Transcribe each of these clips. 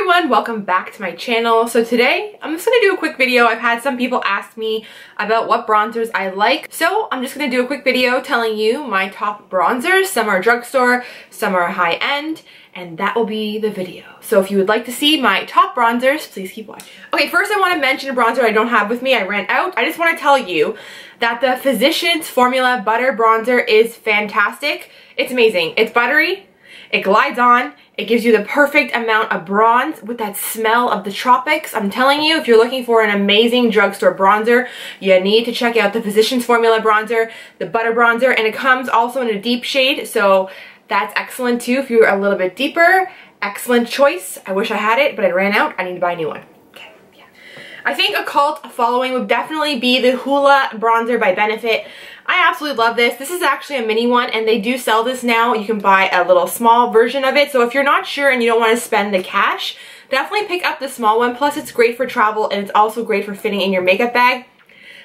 everyone, welcome back to my channel. So today I'm just gonna do a quick video. I've had some people ask me about what bronzers I like, so I'm just gonna do a quick video telling you my top bronzers. Some are drugstore, some are high-end, and that will be the video. So if you would like to see my top bronzers, please keep watching. Okay, first I want to mention a bronzer I don't have with me. I ran out. I just want to tell you that the Physicians Formula Butter Bronzer is fantastic. It's amazing. It's buttery, it glides on, it gives you the perfect amount of bronze with that smell of the tropics. I'm telling you, if you're looking for an amazing drugstore bronzer, you need to check out the Physicians Formula Bronzer, the Butter Bronzer, and it comes also in a deep shade, so that's excellent too if you're a little bit deeper. Excellent choice. I wish I had it, but I ran out. I need to buy a new one. Okay, yeah. I think a cult following would definitely be the Hoola Bronzer by Benefit. I absolutely love this. This is actually a mini one, and they do sell this now. You can buy a little small version of it. So if you're not sure and you don't want to spend the cash, definitely pick up the small one. Plus, it's great for travel, and it's also great for fitting in your makeup bag.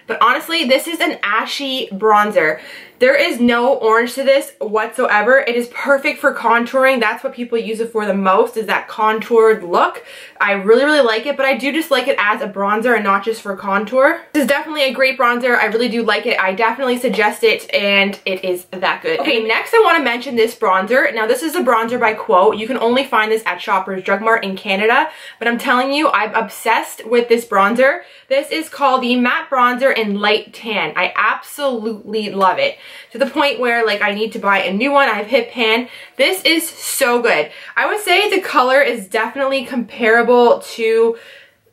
But honestly, this is an ashy bronzer. There is no orange to this whatsoever. It is perfect for contouring. That's what people use it for the most, is that contoured look. I really, really like it, but I do just like it as a bronzer and not just for contour. This is definitely a great bronzer. I really do like it. I definitely suggest it, and it is that good. Okay, next I want to mention this bronzer. Now, this is a bronzer by Quote. You can only find this at Shoppers Drug Mart in Canada, but I'm telling you, I'm obsessed with this bronzer. This is called the Matte Bronzer in Light Tan. I absolutely love it, to the point where like I need to buy a new one. I have hip pan. This is so good. I would say the color is definitely comparable to,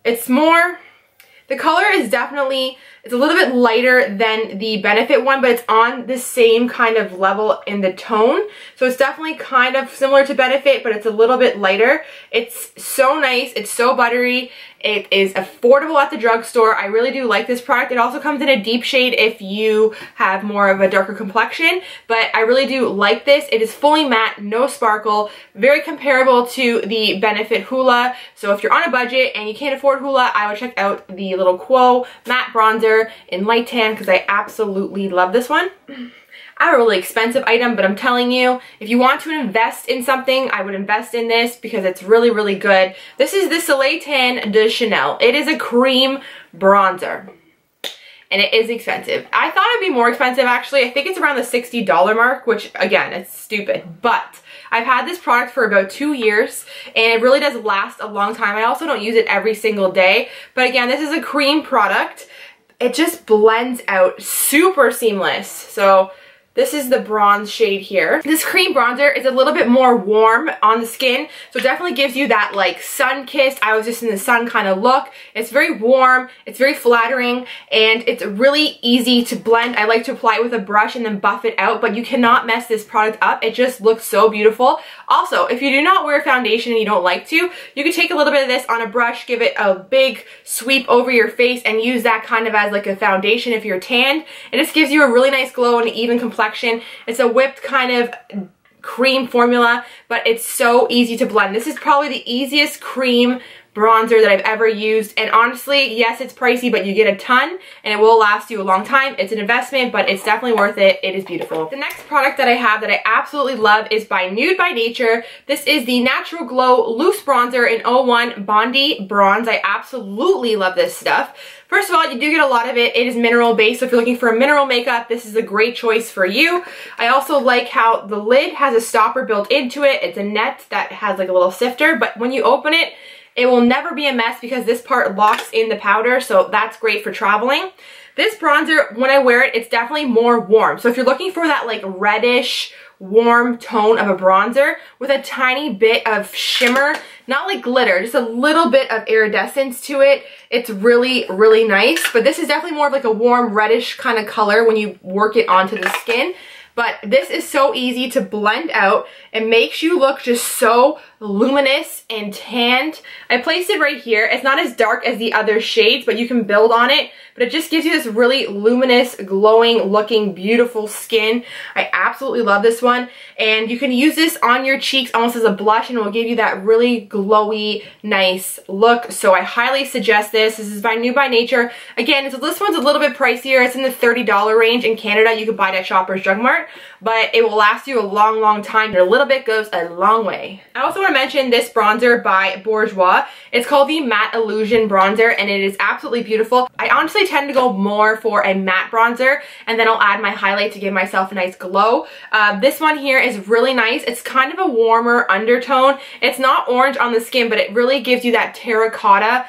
it's a little bit lighter than the Benefit one, but it's on the same kind of level in the tone. So it's definitely kind of similar to Benefit, but it's a little bit lighter. It's so nice. It's so buttery. It is affordable at the drugstore. I really do like this product. It also comes in a deep shade if you have more of a darker complexion, but I really do like this. It is fully matte, no sparkle, very comparable to the Benefit Hoola. So if you're on a budget and you can't afford Hoola, I would check out the little Quo Matte Bronzer in Light Tan because I absolutely love this one. I have a really expensive item, but I'm telling you, if you want to invest in something, I would invest in this because it's really, really good. This is the Soleil Tan de Chanel. It is a cream bronzer, and it is expensive. I thought it'd be more expensive, actually. I think it's around the $60 mark, which, again, it's stupid, but I've had this product for about 2 years, and it really does last a long time. I also don't use it every single day, but again, this is a cream product. It just blends out super seamless. So this is the bronze shade here. This cream bronzer is a little bit more warm on the skin, so it definitely gives you that like sun-kissed, I was just in the sun kind of look. It's very warm, it's very flattering, and it's really easy to blend. I like to apply it with a brush and then buff it out, but you cannot mess this product up. It just looks so beautiful. Also, if you do not wear foundation and you don't like to, you can take a little bit of this on a brush, give it a big sweep over your face, and use that kind of as like a foundation if you're tanned. It just gives you a really nice glow and even complexion. It's a whipped kind of cream formula, but it's so easy to blend. This is probably the easiest cream bronzer that I've ever used, and honestly, yes, it's pricey, but you get a ton and it will last you a long time. It's an investment, but it's definitely worth it. It is beautiful. The next product that I have that I absolutely love is by Nude by Nature. This is the Natural Glow Loose Bronzer in 01 Bondi Bronze. I absolutely love this stuff. First of all, you do get a lot of it. It is mineral based, so if you're looking for a mineral makeup, this is a great choice for you. I also like how the lid has a stopper built into it. It's a net that has like a little sifter, but when you open it, it will never be a mess because this part locks in the powder, so that's great for traveling. This bronzer, when I wear it, it's definitely more warm. So if you're looking for that like reddish, warm tone of a bronzer with a tiny bit of shimmer, not like glitter, just a little bit of iridescence to it, it's really, really nice. But this is definitely more of like a warm reddish kind of color when you work it onto the skin. But this is so easy to blend out. It makes you look just so luminous and tanned. I placed it right here. It's not as dark as the other shades, but you can build on it. But it just gives you this really luminous, glowing looking, beautiful skin. I absolutely love this one. And you can use this on your cheeks almost as a blush, and it will give you that really glowy, nice look. So I highly suggest this. This is by Nude by Nature. Again, this one's a little bit pricier. It's in the $30 range. In Canada, you can buy it at Shoppers Drug Mart, but it will last you a long, long time. And a little bit goes a long way. I also want to mention this bronzer by Bourjois. It's called the Matte Illusion Bronzer, and it is absolutely beautiful. I honestly tend to go more for a matte bronzer, and then I'll add my highlight to give myself a nice glow. This one here is really nice. It's kind of a warmer undertone. It's not orange on the skin, but it really gives you that terracotta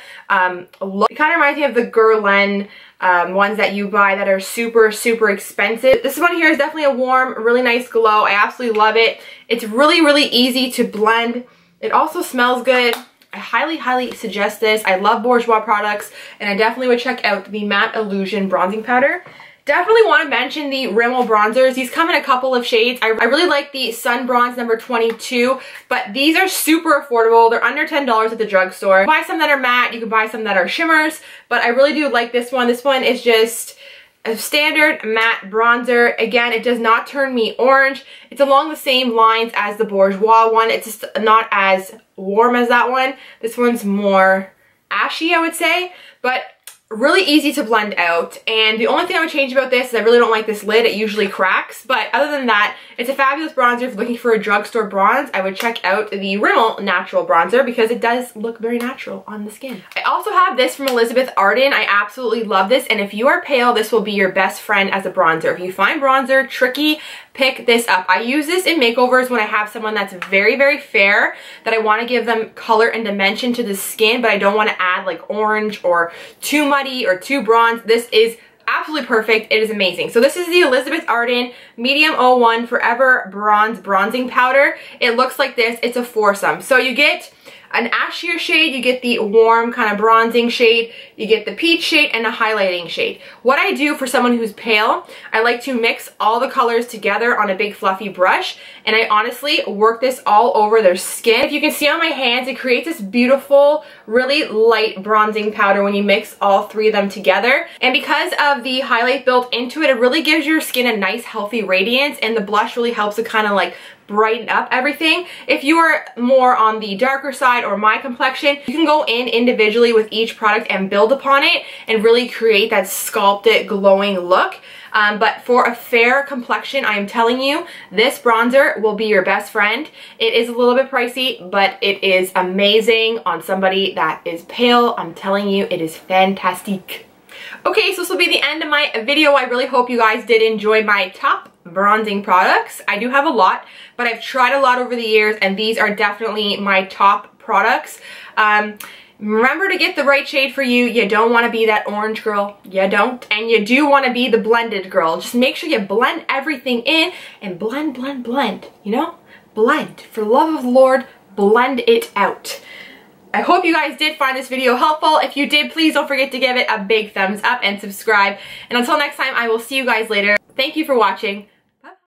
look. It kind of reminds me of the Guerlain ones that you buy that are super, super expensive. This one here is definitely a warm, really nice glow. I absolutely love it. It's really, really easy to blend. It also smells good. I highly, highly suggest this. I love Bourjois products, and I definitely would check out the Matte Illusion Bronzing Powder. Definitely want to mention the Rimmel bronzers. These come in a couple of shades. I really like the Sun Bronze number 22, but these are super affordable. They're under $10 at the drugstore. You can buy some that are matte, you can buy some that are shimmers, but I really do like this one. This one is just a standard matte bronzer. Again, it does not turn me orange. It's along the same lines as the Bourjois one. It's just not as warm as that one. This one's more ashy, I would say, but really easy to blend out. And the only thing I would change about this is I really don't like this lid. It usually cracks, but other than that, it's a fabulous bronzer. If you're looking for a drugstore bronze, I would check out the Rimmel Natural Bronzer because it does look very natural on the skin. I also have this from Elizabeth Arden. I absolutely love this, and if you are pale, this will be your best friend as a bronzer. If you find bronzer tricky, pick this up. I use this in makeovers when I have someone that's very, very fair, that I want to give them color and dimension to the skin, but I don't want to add like orange or too muddy or too bronze. This is absolutely perfect. It is amazing. So this is the Elizabeth Arden Medium 01 Forever Bronze Bronzing Powder. It looks like this. It's a foursome. So you get an ashier shade, you get the warm kind of bronzing shade, you get the peach shade, and a highlighting shade. What I do for someone who's pale, I like to mix all the colors together on a big fluffy brush, and I honestly work this all over their skin. If you can see on my hands, it creates this beautiful, really light bronzing powder when you mix all three of them together. And because of the highlight built into it, it really gives your skin a nice, healthy radiance, and the blush really helps to kind of like brighten up everything. If you are more on the darker side or my complexion, you can go in individually with each product and build upon it and really create that sculpted, glowing look. But for a fair complexion, I am telling you, this bronzer will be your best friend. It is a little bit pricey, but it is amazing on somebody that is pale. I'm telling you, it is fantastic. Okay, so this will be the end of my video. I really hope you guys did enjoy my top bronzing products. I do have a lot, but I've tried a lot over the years, and these are definitely my top products. Remember to get the right shade for you. You don't want to be that orange girl. You don't. And you do want to be the blended girl. Just make sure you blend everything in and blend, blend, blend. You know? Blend. For the love of the Lord, blend it out. I hope you guys did find this video helpful. If you did, please don't forget to give it a big thumbs up and subscribe. And until next time, I will see you guys later. Thank you for watching.